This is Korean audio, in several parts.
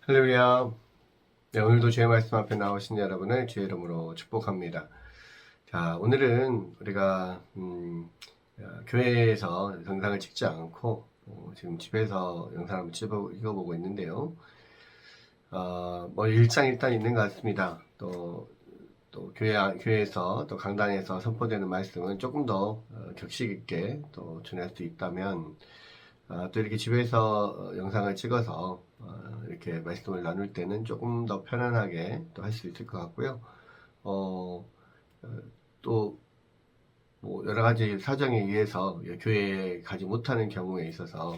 할렐루야. 네, 오늘도 주의 말씀 앞에 나오신 여러분을 주의 이름으로 축복합니다. 자, 오늘은 우리가 교회에서 영상을 찍지 않고 지금 집에서 영상을 한번 찍어보고 있는데요. 뭐 일장 있는 것 같습니다. 또 교회에서 또 강단에서 선포되는 말씀은 조금 더 격식 있게 또 전할 수 있다면 또 이렇게 집에서 영상을 찍어서 이렇게 말씀을 나눌 때는 조금 더 편안하게 또 할 수 있을 것 같고요. 또 뭐 여러 가지 사정에 의해서 교회에 가지 못하는 경우에 있어서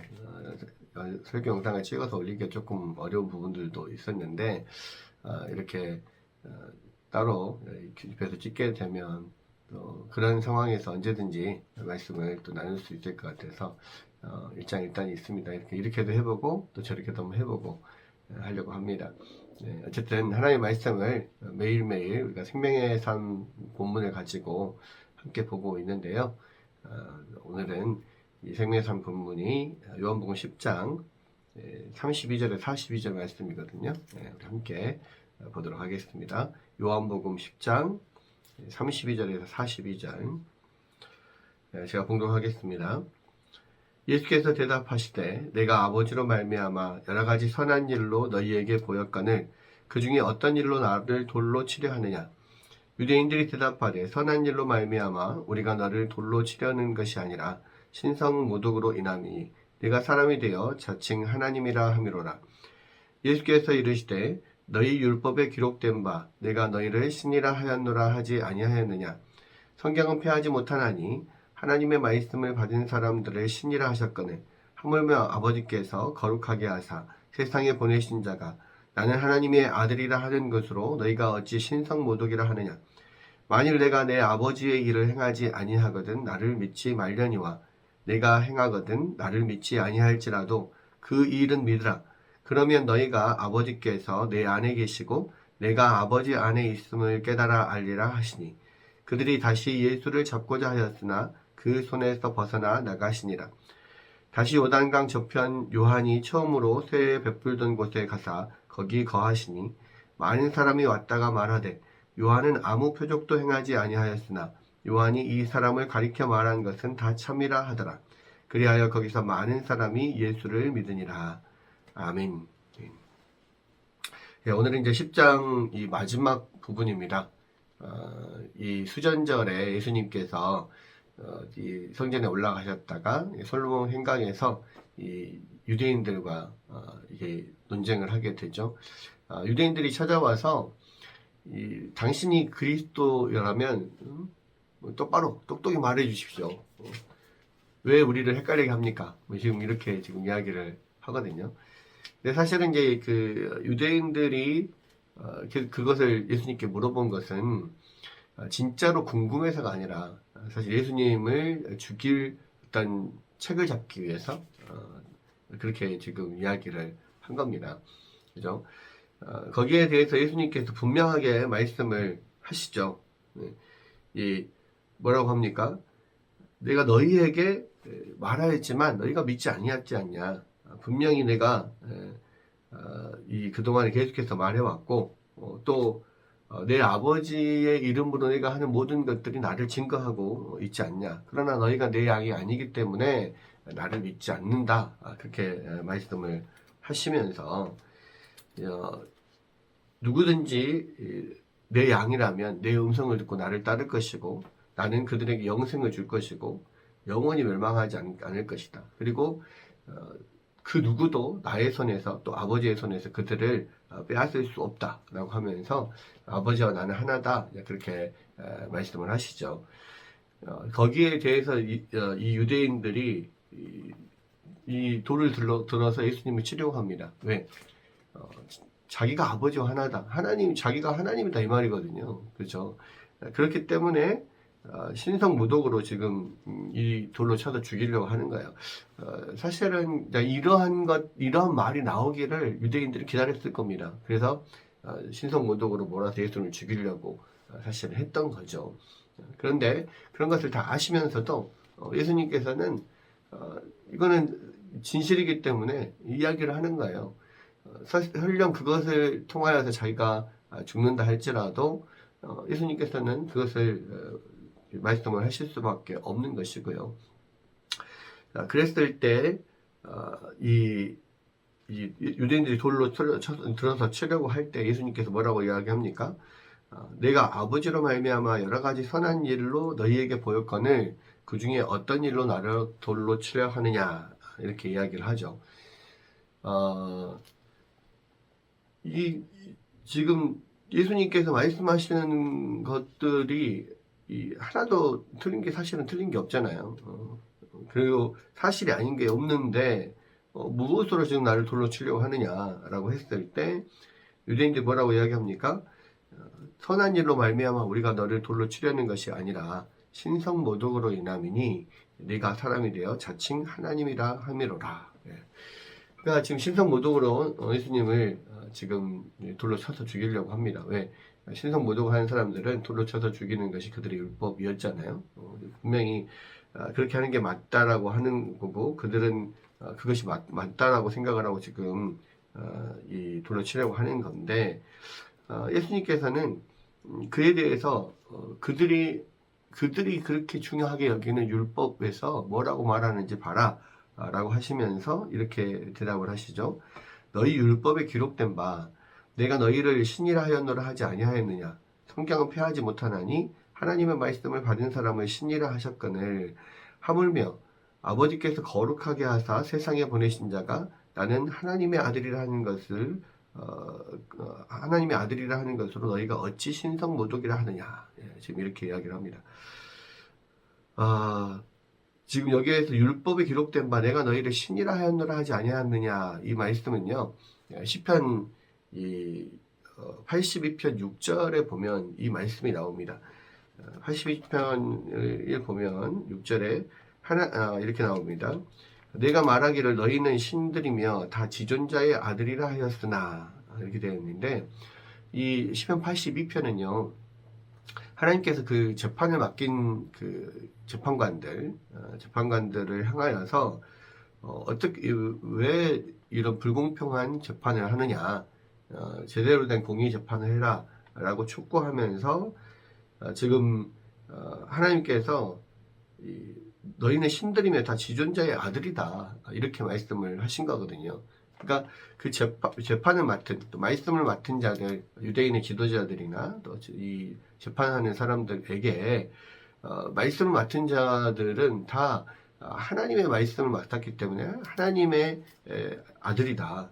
설교 영상을 찍어서 올리기가 조금 어려운 부분들도 있었는데 이렇게 따로 집에서 찍게 되면 그런 상황에서 언제든지 말씀을 또 나눌 수 있을 것 같아서 일단이 있습니다. 이렇게도 해보고 또 저렇게도 한번 해보고 하려고 합니다. 네, 어쨌든 하나님의 말씀을 매일매일 우리가 생명의 삶 본문을 가지고 함께 보고 있는데요. 오늘은 이 생명의 삶 본문이 요한복음 10장 32절에 42절 말씀이거든요. 네, 우리 함께 보도록 하겠습니다. 요한복음 10장 32절에서 42절 제가 봉독하겠습니다. 예수께서 대답하시되 내가 아버지로 말미암아 여러 가지 선한 일로 너희에게 보였거늘 그 중에 어떤 일로 나를 돌로 치려 하느냐. 유대인들이 대답하되 선한 일로 말미암아 우리가 너를 돌로 치려는 것이 아니라 신성모독으로 인함이니 네가 사람이 되어 자칭 하나님이라 함이로라. 예수께서 이르시되 너희 율법에 기록된 바 내가 너희를 신이라 하였노라 하지 아니하였느냐. 성경은 폐하지 못하나니 하나님의 말씀을 받은 사람들을 신이라 하셨거늘 하물며 아버지께서 거룩하게 하사 세상에 보내신 자가 나는 하나님의 아들이라 하는 것으로 너희가 어찌 신성모독이라 하느냐. 만일 내가 내 아버지의 일을 행하지 아니하거든 나를 믿지 말려니와 내가 행하거든 나를 믿지 아니할지라도 그 일은 믿으라. 그러면 너희가 아버지께서 내 안에 계시고 내가 아버지 안에 있음을 깨달아 알리라 하시니 그들이 다시 예수를 잡고자 하였으나 그 손에서 벗어나 나가시니라. 다시 요단강 저편 요한이 처음으로 쇠에 베풀던 곳에 가사 거기 거하시니 많은 사람이 왔다가 말하되 요한은 아무 표적도 행하지 아니하였으나 요한이 이 사람을 가리켜 말한 것은 다 참이라 하더라. 그리하여 거기서 많은 사람이 예수를 믿으니라. 아멘. 네, 오늘은 이제 10장 이 마지막 부분입니다. 이 수전절에 예수님께서 이 성전에 올라가셨다가 솔로몬 행각에서 이 유대인들과 이게 논쟁을 하게 되죠. 유대인들이 찾아와서 당신이 그리스도라면 똑바로 똑똑히 말해 주십시오. 왜 우리를 헷갈리게 합니까? 지금 이렇게 지금 이야기를 하거든요. 근데 사실은 이제 그 유대인들이 그것을 예수님께 물어본 것은 진짜로 궁금해서가 아니라 사실 예수님을 죽일 어떤 책을 잡기 위해서 그렇게 지금 이야기를 한 겁니다. 그죠? 거기에 대해서 예수님께서 분명하게 말씀을 하시죠. 이 뭐라고 합니까? 내가 너희에게 말하였지만 너희가 믿지 아니하지 않냐. 분명히 내가 그동안에 계속해서 말해왔고 또 내 아버지의 이름으로 내가 하는 모든 것들이 나를 증거하고 있지 않냐. 그러나 너희가 내 양이 아니기 때문에 나를 믿지 않는다. 그렇게 말씀을 하시면서 누구든지 내 양이라면 내 음성을 듣고 나를 따를 것이고 나는 그들에게 영생을 줄 것이고 영원히 멸망하지 않을 것이다. 그리고 그 누구도 나의 손에서 또 아버지의 손에서 그들을 빼앗을 수 없다라고 하면서 아버지와 나는 하나다 그렇게 말씀을 하시죠. 거기에 대해서 이 유대인들이 이 돌을 들어서 예수님을 치려합니다. 왜? 자기가 아버지와 하나다. 자기가 하나님이다 이 말이거든요. 그렇죠? 그렇기 때문에 신성모독으로 지금 이 돌로 쳐서 죽이려고 하는 거예요. 사실은 이러한 말이 나오기를 유대인들이 기다렸을 겁니다. 그래서 신성모독으로 몰아서 예수님을 죽이려고 사실 했던 거죠. 그런데 그런 것을 다 아시면서도 예수님께서는 이거는 진실이기 때문에 이야기를 하는 거예요. 설령 그것을 통하여서 자기가 죽는다 할지라도 예수님께서는 그것을 말씀을 하실 수밖에 없는 것이고요. 그랬을 때 이 유대인들이 돌로 들어서 치려고 할 때 예수님께서 뭐라고 이야기합니까? 내가 아버지로 말미암아 여러 가지 선한 일로 너희에게 보였거늘 그 중에 어떤 일로 나를 돌로 치려 하느냐 이렇게 이야기를 하죠. 지금 예수님께서 말씀하시는 것들이 하나도 틀린 게 사실은 틀린 게 없잖아요. 그리고 사실이 아닌 게 없는데 무엇으로 지금 나를 돌로 치려고 하느냐라고 했을 때 유대인들이 뭐라고 이야기합니까? 선한 일로 말미암아 우리가 너를 돌로 치려는 것이 아니라 신성모독으로 인함이니 네가 사람이 되어 자칭 하나님이라 함이로라. 그러니까 지금 신성모독으로 예수님을 지금 돌로 쳐서 죽이려고 합니다. 왜? 신성모독 하는 사람들은 돌로 쳐서 죽이는 것이 그들의 율법이었잖아요. 분명히 그렇게 하는 게 맞다라고 하는 거고 그들은 그것이 맞다라고 생각을 하고 지금 이 돌로 치려고 하는 건데 예수님께서는 그에 대해서 그들이 그렇게 중요하게 여기는 율법에서 뭐라고 말하는지 봐라 라고 하시면서 이렇게 대답을 하시죠. 너희 율법에 기록된 바 내가 너희를 신이라 하였노라 하지 아니하였느냐. 성경은 폐하지 못하나니 하나님의 말씀을 받은 사람을 신이라 하셨거늘 하물며 아버지께서 거룩하게 하사 세상에 보내신 자가 나는 하나님의 아들이라 하는 것을 하나님의 아들이라 하는 것으로 너희가 어찌 신성모독이라 하느냐. 지금 이렇게 이야기를 합니다. 지금 여기에서 율법에 기록된 바 내가 너희를 신이라 하였노라 하지 아니하였느냐 이 말씀은요 시편 82편 6절에 보면 이 말씀이 나옵니다. 82편을 보면 6절에 이렇게 나옵니다. 내가 말하기를 너희는 신들이며 다 지존자의 아들이라 하였으나 이렇게 되어 있는데 이 시편 82편은요 하나님께서 그 재판을 맡긴 그 재판관들을 향하여서 어떻게 왜 이런 불공평한 재판을 하느냐 제대로 된 공의 재판을 해라 라고 촉구하면서 지금 하나님께서 너희는 신들이며 다 지존자의 아들이다 이렇게 말씀을 하신 거거든요. 그러니까 그 재판을 맡은 또 말씀을 맡은 자들 유대인의 지도자들이나 또 이 재판하는 사람들에게 말씀을 맡은 자들은 다 하나님의 말씀을 맡았기 때문에 하나님의 아들이다.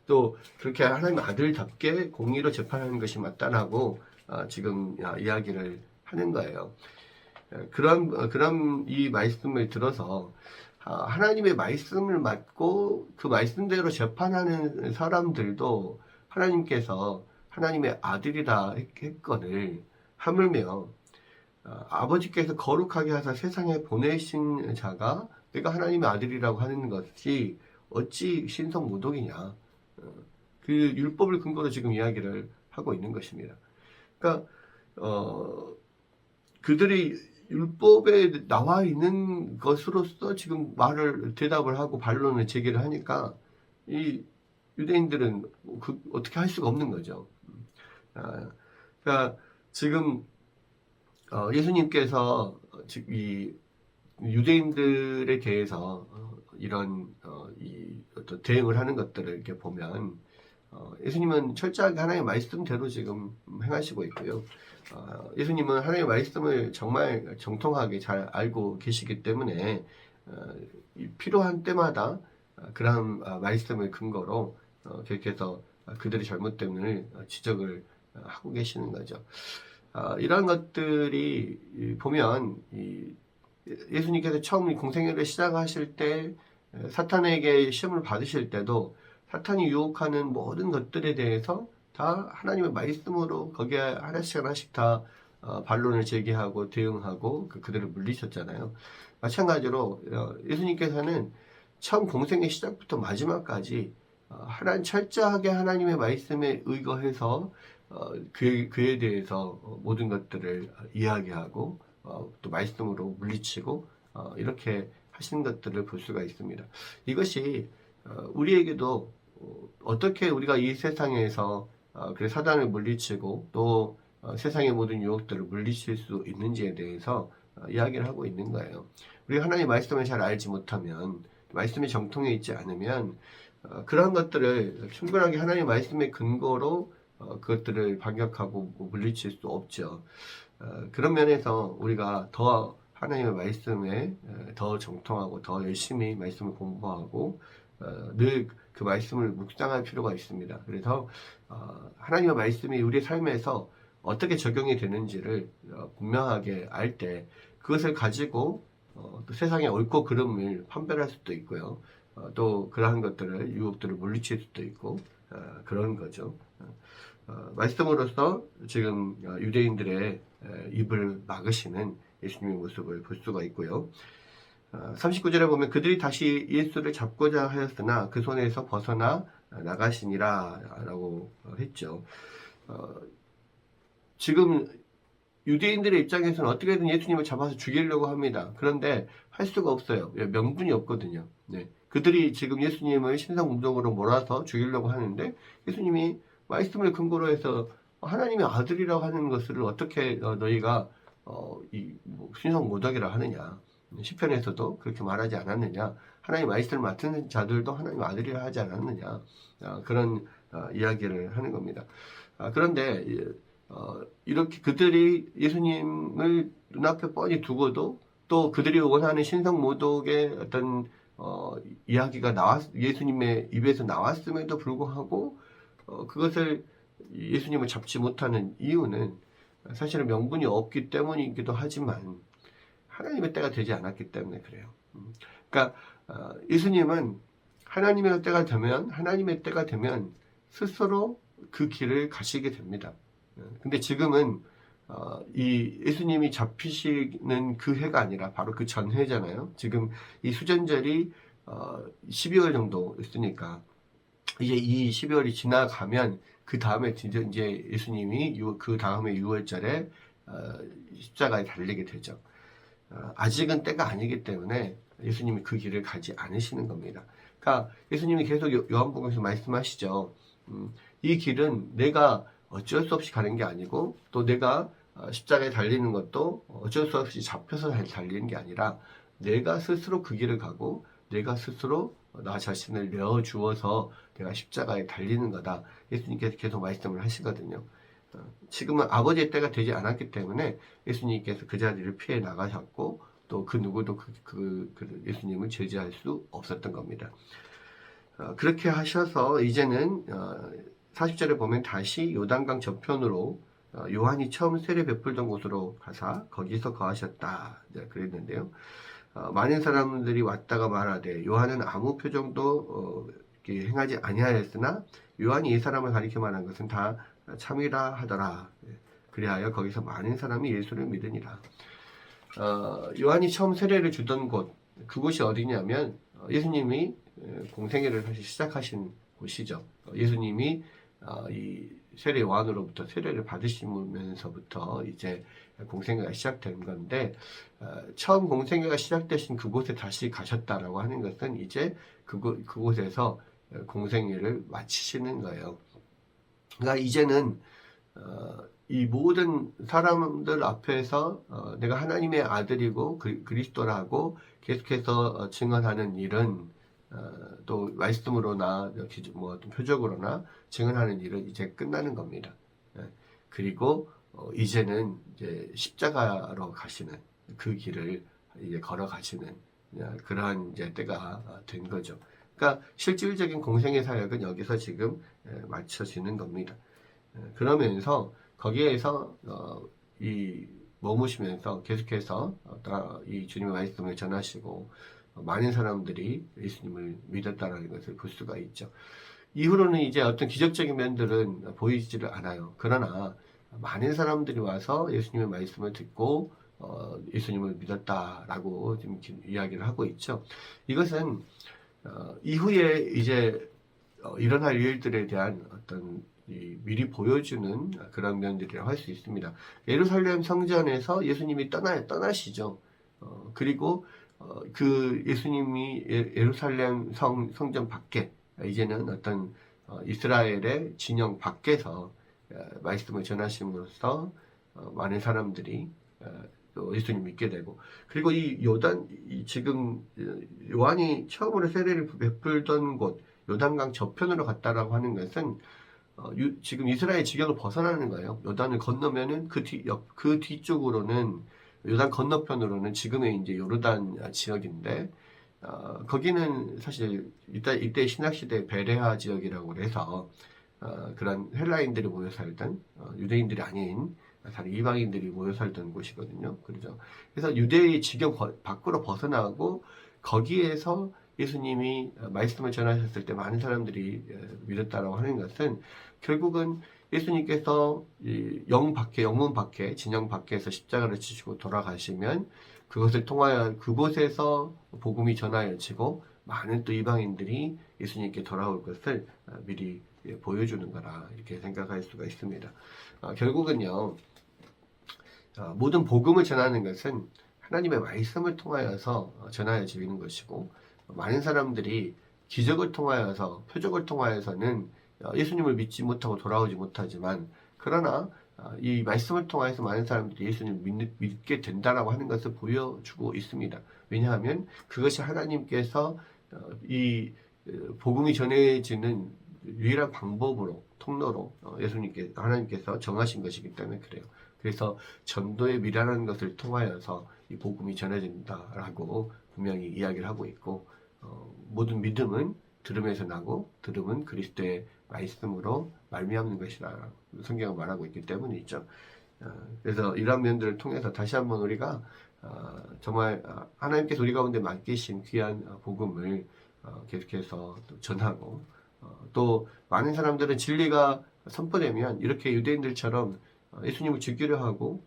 또 그렇게 하나님의 아들답게 공의로 재판하는 것이 맞다라고 지금 이야기를 하는 거예요. 그런 이 말씀을 들어서 하나님의 말씀을 맡고 그 말씀대로 재판하는 사람들도 하나님께서 하나님의 아들이라 했거늘 하물며 아버지께서 거룩하게 하사 세상에 보내신 자가 내가 하나님의 아들이라고 하는 것이 어찌 신성모독이냐 그 율법을 근거로 지금 이야기를 하고 있는 것입니다. 그러니까 그들이 율법에 나와 있는 것으로서 지금 대답을 하고 반론을 제기를 하니까 이 유대인들은 어떻게 할 수가 없는 거죠. 그러니까 지금 예수님께서 이 유대인들에 대해서 이런 어떤 대응을 하는 것들을 이렇게 보면 예수님은 철저하게 하나님의 말씀대로 지금 행하시고 있고요. 예수님은 하나님의 말씀을 정말 정통하게 잘 알고 계시기 때문에 필요한 때마다 그러한 말씀을 근거로 계속해서 그들의 잘못됨을 지적을 하고 계시는 거죠. 이러한 것들이 보면 예수님께서 처음 공생애를 시작하실 때 사탄에게 시험을 받으실 때도 사탄이 유혹하는 모든 것들에 대해서 다 하나님의 말씀으로 거기에 하나씩 다 반론을 제기하고 대응하고 그들을 물리셨잖아요. 마찬가지로 예수님께서는 처음 공생의 시작부터 마지막까지 철저하게 하나님의 말씀에 의거해서 그에 대해서 모든 것들을 이야기하고 또 말씀으로 물리치고 이렇게 하시는 것들을 볼 수가 있습니다. 이것이 우리에게도 어떻게 우리가 이 세상에서 그 사단을 물리치고 또 세상의 모든 유혹들을 물리칠 수 있는지에 대해서 이야기를 하고 있는 거예요. 우리가 하나님의 말씀을 잘 알지 못하면, 말씀에 정통해 있지 않으면 그런 것들을 충분하게 하나님의 말씀의 근거로 그것들을 반격하고 물리칠 수 없죠. 그런 면에서 우리가 더 하나님의 말씀에 더 정통하고 더 열심히 말씀을 공부하고 늘 그 말씀을 묵상할 필요가 있습니다. 그래서 하나님의 말씀이 우리 삶에서 어떻게 적용이 되는지를 분명하게 알 때 그것을 가지고 또 세상의 옳고 그름을 판별할 수도 있고요. 또 그러한 것들을 유혹들을 물리칠 수도 있고 그런 거죠. 말씀으로서 지금 유대인들의 입을 막으시는 예수님의 모습을 볼 수가 있고요. 39절에 보면 그들이 다시 예수를 잡고자 하였으나 그 손에서 벗어나 나가시니라 라고 했죠. 지금 유대인들의 입장에서는 어떻게든 예수님을 잡아서 죽이려고 합니다. 그런데 할 수가 없어요. 명분이 없거든요. 네. 그들이 지금 예수님을 신성문정으로 몰아서 죽이려고 하는데 예수님이 말씀을 근거로 해서 하나님의 아들이라고 하는 것을 어떻게 너희가 신성모독이라 하느냐. 시편에서도 그렇게 말하지 않았느냐. 하나님 말씀을 맡은 자들도 하나님 아들이라 하지 않았느냐. 그런 이야기를 하는 겁니다. 그런데 이렇게 그들이 예수님을 눈앞에 뻔히 두고도 또 그들이 원하는 신성모독의 어떤 이야기가 예수님의 입에서 나왔음에도 불구하고 그것을 예수님을 잡지 못하는 이유는 사실은 명분이 없기 때문이기도 하지만 하나님의 때가 되지 않았기 때문에 그래요. 그러니까 예수님은 하나님의 때가 되면 스스로 그 길을 가시게 됩니다. 근데 지금은 이 예수님이 잡히시는 그 해가 아니라 바로 그 전해잖아요. 지금 이 수전절이 12월 정도 있으니까 이제 이 12월이 지나가면 그 다음에 이제 예수님이 그 다음에 6월절에 십자가에 달리게 되죠. 아직은 때가 아니기 때문에 예수님이 그 길을 가지 않으시는 겁니다. 그러니까 예수님이 계속 요한복음에서 말씀하시죠. 이 길은 내가 어쩔 수 없이 가는 게 아니고 또 내가 십자가에 달리는 것도 어쩔 수 없이 잡혀서 달리는 게 아니라 내가 스스로 그 길을 가고 내가 스스로 나 자신을 내어주어서 내가 십자가에 달리는 거다. 예수님께서 계속 말씀을 하시거든요. 지금은 아버지의 때가 되지 않았기 때문에 예수님께서 그 자리를 피해 나가셨고 또 그 누구도 그 예수님을 제지할 수 없었던 겁니다. 그렇게 하셔서 이제는 40절에 보면 다시 요단강 저편으로 요한이 처음 세례 베풀던 곳으로 가사 거기서 거하셨다 그랬는데요. 많은 사람들이 왔다가 말하되 요한은 아무 표정도 행하지 아니하였으나 요한이 이 사람을 가리켜 말한 것은 다 참이라 하더라. 그리하여 거기서 많은 사람이 예수를 믿으니라. 요한이 처음 세례를 주던 곳, 그곳이 어디냐면 예수님이 공생애를 다시 시작하신 곳이죠. 예수님이 이 세례 요한으로부터 세례를 받으시면서부터 이제 공생애가 시작된 건데 처음 공생애가 시작되신 그곳에 다시 가셨다라고 하는 것은 이제 그곳에서 공생애를 마치시는 거예요. 그러니까 이제는 이 모든 사람들 앞에서 내가 하나님의 아들이고 그리스도라고 계속해서 증언하는 일은 또 말씀으로나 뭐 어떤 표적으로나 증언하는 일은 이제 끝나는 겁니다. 그리고 이제는 이제 십자가로 가시는 그 길을 이제 걸어가시는 그러한 이제 때가 된 거죠. 그러니까 실질적인 공생의 사역은 여기서 지금 맞춰지는 겁니다. 그러면서 거기에서 머무시면서 계속해서 이 주님의 말씀을 전하시고 많은 사람들이 예수님을 믿었다는 것을 볼 수가 있죠. 이후로는 이제 어떤 기적적인 면들은 보이지를 않아요. 그러나 많은 사람들이 와서 예수님의 말씀을 듣고 예수님을 믿었다라고 지금 이야기를 하고 있죠. 이것은 이후에 이제 일어날 일들에 대한 어떤 미리 보여주는 그런 면들이라고 할 수 있습니다. 예루살렘 성전에서 예수님이 떠나시죠. 그리고 그 예수님이 예루살렘 성전 밖에 이제는 어떤 이스라엘의 진영 밖에서 말씀을 전하심으로써 많은 사람들이 또 예수님 믿게 되고, 그리고 이 요단 지금 요한이 처음으로 세례를 베풀던 곳 요단강 저편으로 갔다라고 하는 것은 지금 이스라엘 지경을 벗어나는 거예요. 요단을 건너면은 그 뒤쪽으로는 요단 건너편으로는 지금의 이제 요르단 지역인데, 거기는 사실 이때 신학시대 베레아 지역이라고 해서 그런 헬라인들이 모여 살던 유대인들이 아닌 다른 이방인들이 모여 살던 곳이거든요. 그렇죠. 그래서 유대의 지경 밖으로 벗어나고 거기에서 예수님이 말씀을 전하셨을 때 많은 사람들이 믿었다라고 하는 것은 결국은 예수님께서 영문 밖에 진영 밖에서 십자가를 지시고 돌아가시면 그것을 통하여 그곳에서 복음이 전하여지고 많은 또 이방인들이 예수님께 돌아올 것을 미리 보여주는 거라 이렇게 생각할 수가 있습니다. 결국은요, 모든 복음을 전하는 것은 하나님의 말씀을 통하여서 전하여지는 것이고, 많은 사람들이 기적을 통하여서 표적을 통하여서는 예수님을 믿지 못하고 돌아오지 못하지만, 그러나 이 말씀을 통해서 많은 사람들이 예수님을 믿게 된다라고 하는 것을 보여주고 있습니다. 왜냐하면 그것이 하나님께서 이 복음이 전해지는 유일한 방법으로 통로로 하나님께서 정하신 것이기 때문에 그래요. 그래서 전도의 미라는 것을 통하여서 이 복음이 전해진다라고 분명히 이야기를 하고 있고, 모든 믿음은 들음에서 나고 들음은 그리스도의 말씀으로 말미암는 것이라 성경은 말하고 있기 때문이죠. 그래서 이러한 면들을 통해서 다시 한번 우리가 정말 하나님께서 우리 가운데 맡기신 귀한 복음을 계속해서 전하고, 또 많은 사람들은 진리가 선포되면 이렇게 유대인들처럼 예수님을 죽이려 하고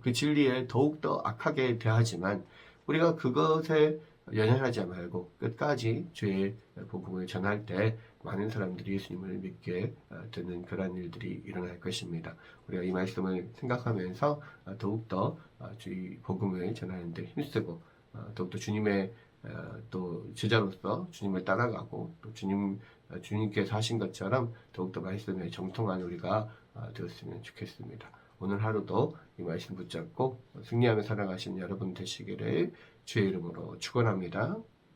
그 진리에 더욱더 악하게 대하지만, 우리가 그것에 연연하지 말고 끝까지 주의 복음을 전할 때 많은 사람들이 예수님을 믿게 되는 그런 일들이 일어날 것입니다. 우리가 이 말씀을 생각하면서 더욱더 주의 복음을 전하는 데 힘쓰고, 더욱더 주님의 또 제자로서 주님을 따라가고, 또 주님께서 하신 것처럼 더욱더 말씀에 정통한 우리가 되었으면 좋겠습니다. 오늘 하루도 이 말씀 붙잡고 승리하며 살아가시는 여러분 되시기를 주의 이름으로 축원합니다.